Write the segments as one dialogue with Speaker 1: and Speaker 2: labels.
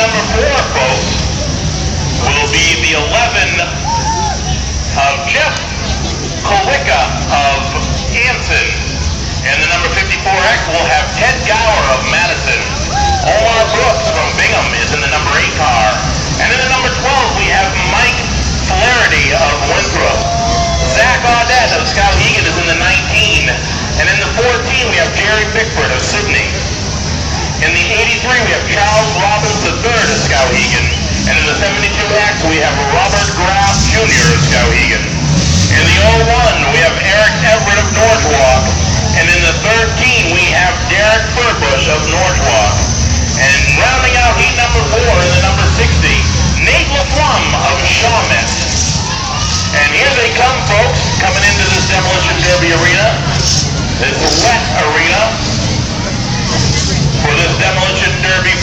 Speaker 1: number 4, folks, will be the 11 of Jeff Kolwicka of Anson. And the number 54X will have Ted Gower of Madison. Omar Brooks from Bingham is in the number 8 car. And in the number 12, we have Mike Flaherty of Winthrop. Zach Audette of Skowhegan is in the 19. And in the 14, we have Jerry Bickford of Sydney. In the 83, we have Charles Robbins III of Skowhegan. And in the 72X, we have Robert Graff Jr. of Skowhegan. In the 01, we have Eric Everett of Norwalk. And in the 13, we have Derek Furbush of Norwalk. And rounding out heat number 4 in the number 60, Nate LaFlum of Shawmut. And here they come, folks, coming into this Demolition Derby arena. This wet arena for this Demolition Derby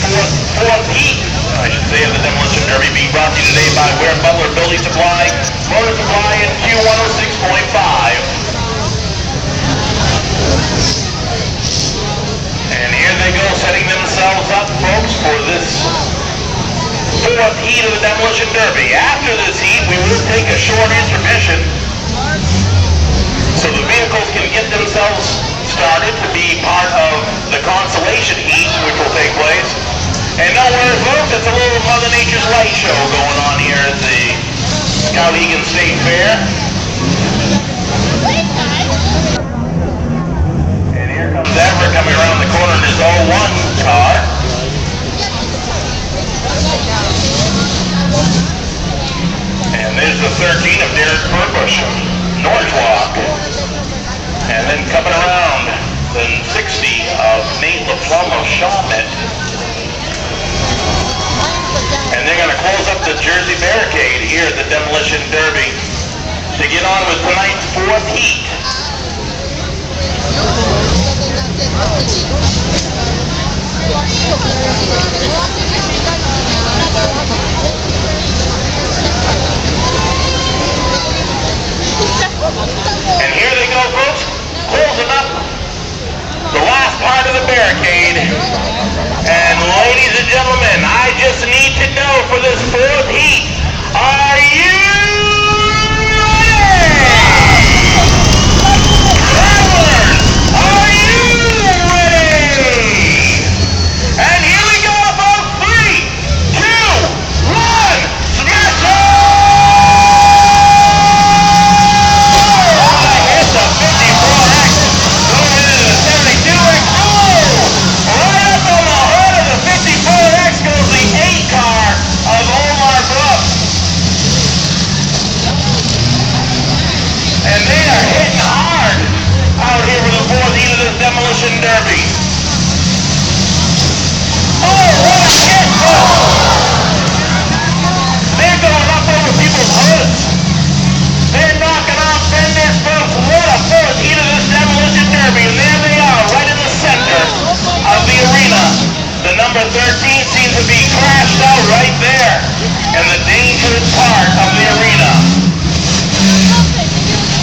Speaker 1: fourth heat, I should say, of the Demolition Derby, being brought to you today by Ware Butler Building Supply, Motor Supply, and Q106.5. And here they go, setting themselves up, folks, for this fourth heat of the Demolition Derby. After this heat, we will take a short intermission so the vehicles can get themselves started to be part of the consolation heat, which will take place. And don't worry, folks, it's a little Mother Nature's light show going on here at the Skowhegan State Fair. And here comes Everett coming around the corner in his 01 car. And there's the 13 of Derek Furbush of Norwalk. And then coming around, the 60 of Nate LaFlum of Shawmut. And they're going to close up the Jersey barricade here at the Demolition Derby to get on with tonight's fourth heat. And here they go, folks, closing up the last part of the barricade. And ladies and gentlemen, I just need to know for this fourth heat, are you ready? Travelers, are you ready? And here we go, folks, 3, 2, 1, smash it! Demolition Derby. Oh, what a hit! They're going up over people's hoods. They're knocking off fenders, folks. What a fourth heat of this Demolition Derby. And there they are, right in the center of the arena. The number 13 seems to be crashed out right there in the dangerous part of the arena.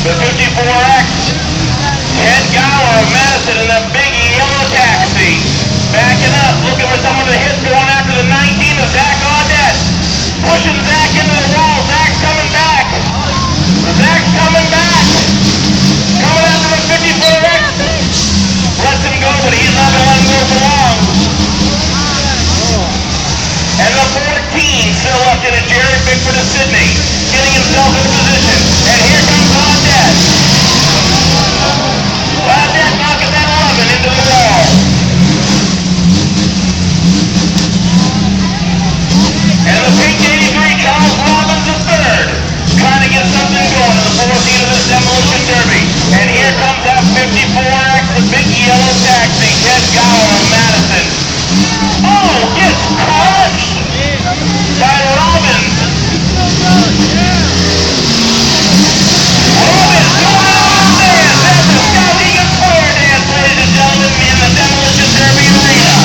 Speaker 1: The 54X. Ted Gower of Madison in the big yellow taxi. Backing up, looking for someone to hit, going after the 19 of Zach Audette. Pushing Zach into the wall. Zach's coming back. Zach's coming back. Coming after the 54X. Lets him go, but he's not going to let him go for long. And the 14 still left in it, Jerry Bickford of Sydney. Getting himself in position. And here comes Audette. Audette knocking that 11 into the wall. And the pink 83, Charles Robbins III, trying to get something going in the fourth heat of this Demolition Derby. And here comes that 54X, the big yellow taxi, Ted Gower of Madison. Oh, gets crushed by Robbins. Robbins going on there. That's the Skowhegan Square dance, ladies and gentlemen, in the Demolition Derby arena.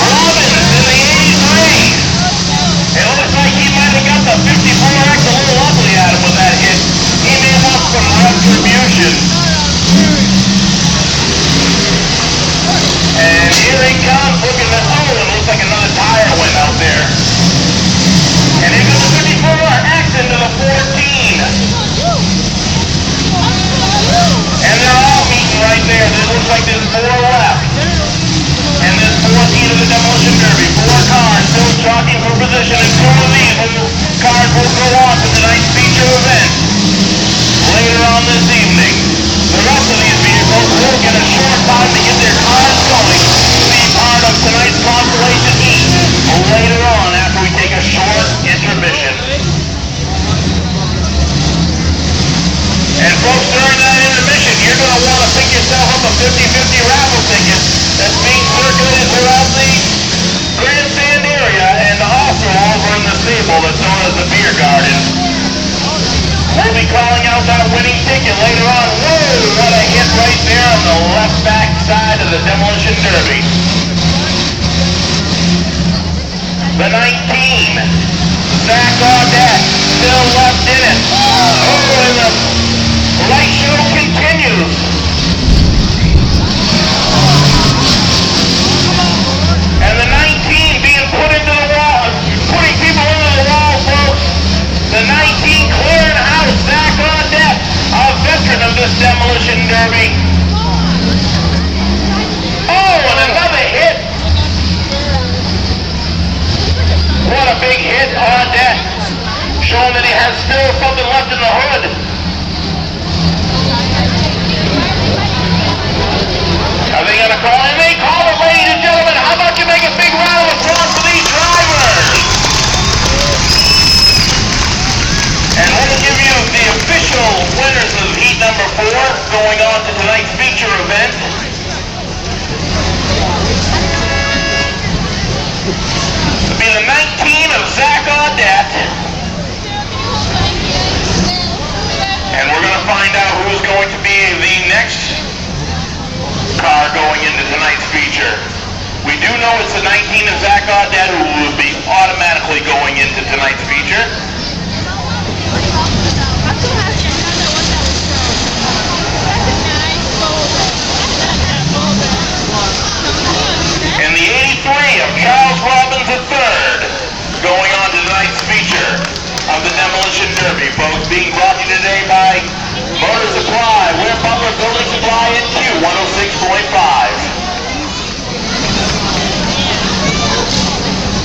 Speaker 1: Robbins in the 83. It looks like he might have got the 54X a little ugly at him with that hit. He may want some retribution. jockeying for position, and two of these cars will go on to tonight's feature event later on this evening. The rest of these vehicles will get a short time to get their cars going to be part of tonight's consolation heat later on after we take a short intermission. And folks, during that intermission, you're going to want to pick yourself up a 50-50 raffle ticket that's being circulated throughout the grandstand area and also over in the stable that's known as the beer garden. We'll be calling out that winning ticket later on. Whoa, what a hit right there on the left back side of the Demolition Derby. The 19, Zach Audette, still left in it. Oh, and the light show continues. And the 19 being put into the wall, putting people into the wall, folks. The 19 clearing house, Zach Audette, a veteran of this Demolition Derby. Oh, and another hit. What a big hit, Audette. Showing that he has still something left in the hood. Are they going to call it? They call it, ladies and gentlemen. How about you make a big round of applause for these drivers? And we'll give you the official winners of heat number 4 going on to tonight's feature event. It'll be the 19 of Zach Audette. And we're going to find out who's going to be the next car going into tonight's feature. We do know it's the 19 of Zach Audette who will be automatically going into tonight's feature. And the 83 of Charles Robbins III going on to tonight's feature of the Demolition Derby, folks, being brought to you today by Motor Supply, Ware Butler